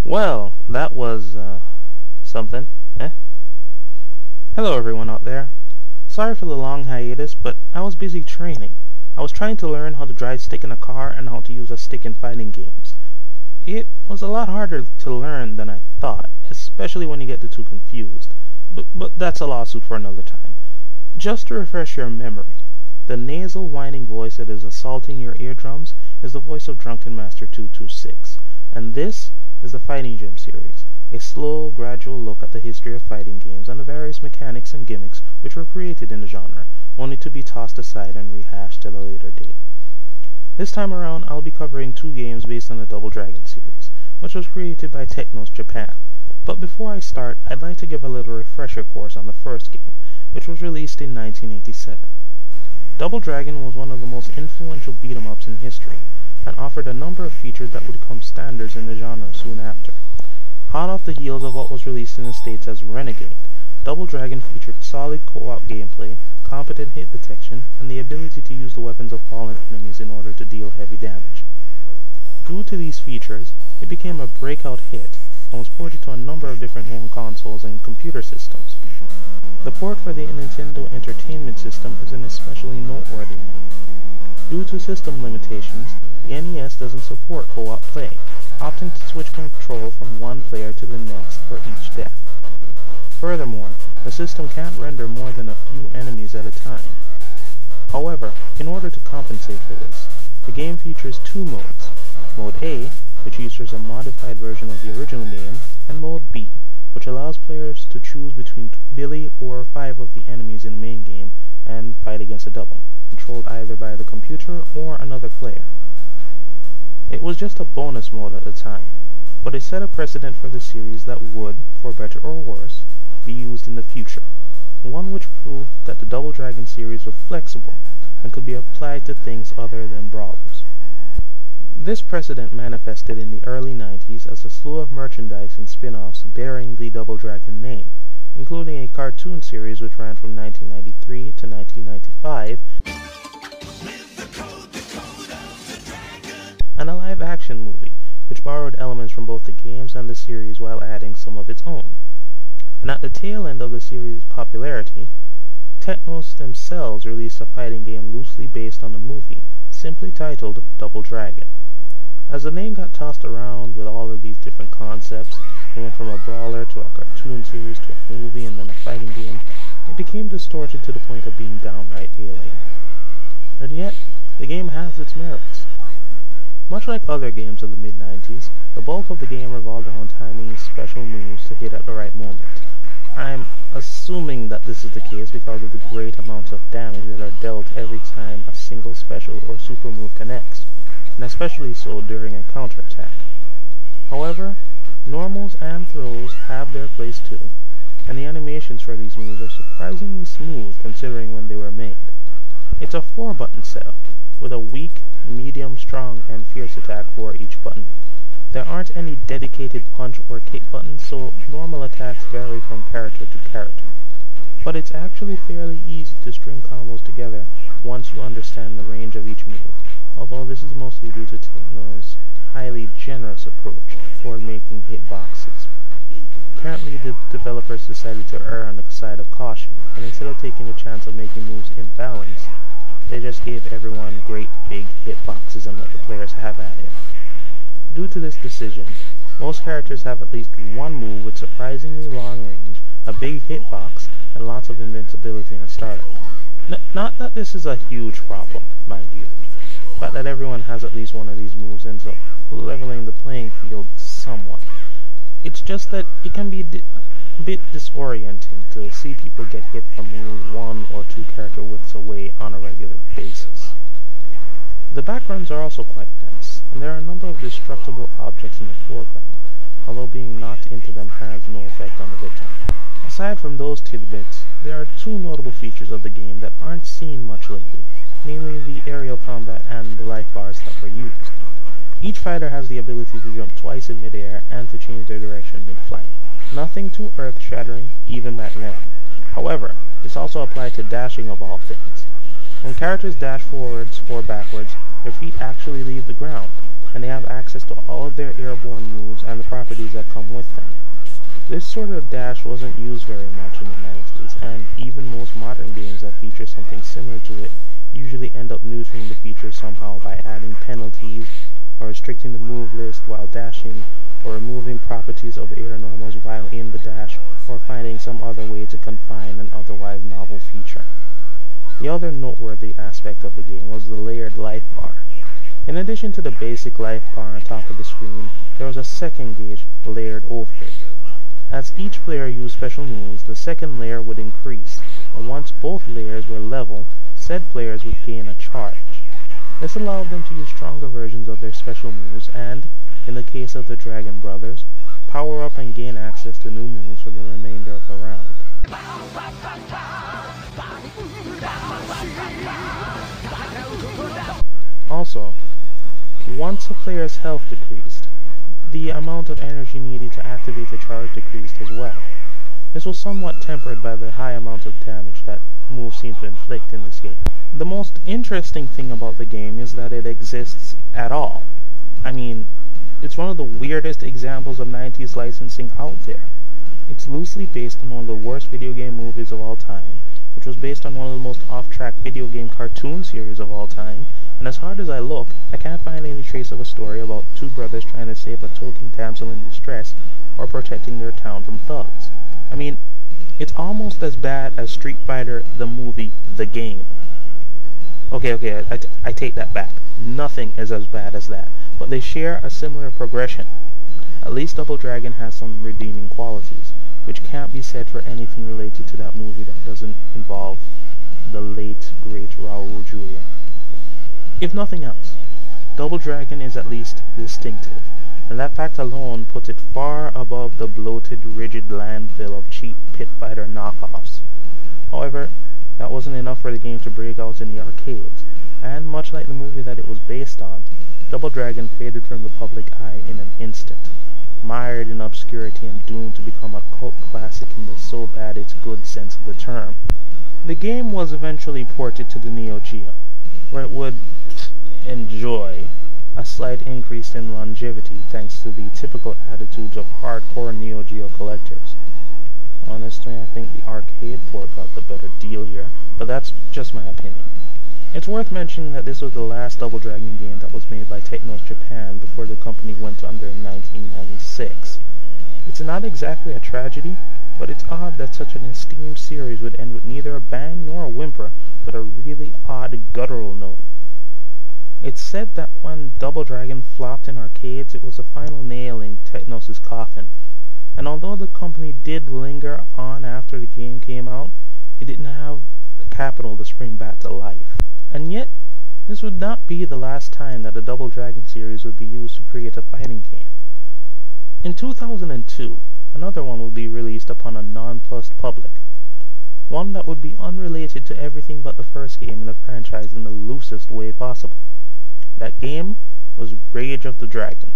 Well, that was, something, eh? Hello everyone out there. Sorry for the long hiatus, but I was busy training. I was trying to learn how to drive stick in a car and how to use a stick in fighting games. It was a lot harder to learn than I thought, especially when you get the two confused. But that's a lawsuit for another time. Just to refresh your memory, the nasal whining voice that is assaulting your eardrums is the voice of Drunken Master 226, and this is the Fighting Gym series, a slow, gradual look at the history of fighting games and the various mechanics and gimmicks which were created in the genre, only to be tossed aside and rehashed at a later date. This time around, I'll be covering two games based on the Double Dragon series, which was created by Technos Japan. But before I start, I'd like to give a little refresher course on the first game, which was released in 1987. Double Dragon was one of the most influential beat-em-ups in history, and offered a number of features that would become standards in the genre soon after. Hot off the heels of what was released in the States as Renegade, Double Dragon featured solid co-op gameplay, competent hit detection, and the ability to use the weapons of fallen enemies in order to deal heavy damage. Due to these features, it became a breakout hit and was ported to a number of different home consoles and computer systems. The port for the Nintendo Entertainment System is an especially noteworthy one. Due to system limitations, the NES doesn't support co-op play, opting to switch control from one player to the next for each death. Furthermore, the system can't render more than a few enemies at a time. However, in order to compensate for this, the game features two modes: Mode A, which features a modified version of the original game, and Mode B, which allows players to choose between Billy or 5 of the enemies in the main game and fight against a double, controlled either by the computer or another player. It was just a bonus mode at the time, but it set a precedent for the series that would, for better or worse, be used in the future, one which proved that the Double Dragon series was flexible and could be applied to things other than brawlers. This precedent manifested in the early 90s as a slew of merchandise and spin-offs bearing the Double Dragon name, including a cartoon series which ran from 1993 to 1995, and a live-action movie, which borrowed elements from both the games and the series while adding some of its own. And at the tail end of the series' popularity, Technos themselves released a fighting game loosely based on the movie, simply titled Double Dragon. As the name got tossed around with all of these different concepts, it went from a brawler to a cartoon series to a movie and then a fighting game, it became distorted to the point of being downright alien. And yet, the game has its merits. Much like other games of the mid-90s, the bulk of the game revolved around timing special moves to hit at the right moment. I'm assuming that this is the case because of the great amounts of damage that are dealt every time a single special or super move connects, and especially so during a counterattack. However, normals and throws have their place too, and the animations for these moves are surprisingly smooth considering when they were made. It's a 4-button setup, with a weak, medium, strong, and fierce attack for each button. There aren't any dedicated punch or kick buttons, so normal attacks vary from character to character. But it's actually fairly easy to string combos together once you understand the range of each move, although this is mostly due to Techno's highly generous approach toward making hitboxes. Apparently the developers decided to err on the side of caution, and instead of taking the chance of making moves imbalanced, they just gave everyone great big hitboxes and let the players have at it. Due to this decision, most characters have at least one move with surprisingly long range, a big hitbox, and lots of invincibility on startup. Not that this is a huge problem, mind you, but that everyone has at least one of these moves ends up leveling the playing field somewhat. It's just that it can be a bit disorienting to see people get hit from moving 1 or 2 character widths away on a regular basis. The backgrounds are also quite nice, and there are a number of destructible objects in the foreground, although being knocked into them has no effect on the victim. Aside from those tidbits, there are two notable features of the game that aren't seen much lately, namely the aerial combat and the life bars that were used. Each fighter has the ability to jump twice in midair and to change their direction mid-flight. Nothing too earth-shattering, even back then. However, this also applied to dashing of all things. When characters dash forwards or backwards, their feet actually leave the ground, and they have access to all of their airborne moves and the properties that come with them. This sort of dash wasn't used very much in the 90s, and even most modern games that feature something similar to it usually end up neutering the feature somehow by adding penalties, or restricting the move list while dashing, or removing properties of air normals while in the dash, or finding some other way to confine an otherwise novel feature. The other noteworthy aspect of the game was the layered life bar. In addition to the basic life bar on top of the screen, there was a second gauge layered over it. As each player used special moves, the second layer would increase, and once both layers were level, said players would gain a charge. This allowed them to use stronger versions of their special moves and, in the case of the Dragon Brothers, power up and gain access to new moves for the remainder of the round. Also, once a player's health decreased, the amount of energy needed to activate the charge decreased as well. This was somewhat tempered by the high amount of damage that moves seem to inflict in this game. The most interesting thing about the game is that it exists at all. I mean, it's one of the weirdest examples of 90s licensing out there. It's loosely based on one of the worst video game movies of all time, which was based on one of the most off-track video game cartoon series of all time, and as hard as I look, I can't find any trace of a story about two brothers trying to save a token damsel in distress or protecting their town from thugs. I mean, it's almost as bad as Street Fighter the movie, the game. Okay, I take that back. Nothing is as bad as that, but they share a similar progression. At least Double Dragon has some redeeming qualities, which can't be said for anything related to that movie that doesn't involve the late, great Raul Julia. If nothing else, Double Dragon is at least distinctive, and that fact alone puts it far above the bloated, rigid landfill of cheap pit fighter knockoffs. However, that wasn't enough for the game to break out in the arcades, and much like the movie that it was based on, Double Dragon faded from the public eye in an instant, mired in obscurity and doomed to become a cult classic in the so bad it's good sense of the term. The game was eventually ported to the Neo Geo, where it would enjoy a slight increase in longevity thanks to the typical attitudes of hardcore Neo Geo collectors. Honestly, I think the arcade port got the better deal here, but that's just my opinion. It's worth mentioning that this was the last Double Dragon game that was made by Technos Japan before the company went under in 1996. It's not exactly a tragedy, but it's odd that such an esteemed series would end with neither a bang nor a whimper, but a really odd guttural note. It's said that when Double Dragon flopped in arcades, it was the final nail in Technos' coffin, and although the company did linger on after the game came out, it didn't have the capital to spring back to life. And yet, this would not be the last time that the Double Dragon series would be used to create a fighting game. In 2002, another one would be released upon a nonplussed public, one that would be unrelated to everything but the first game in the franchise in the loosest way possible. That game was Rage of the Dragon.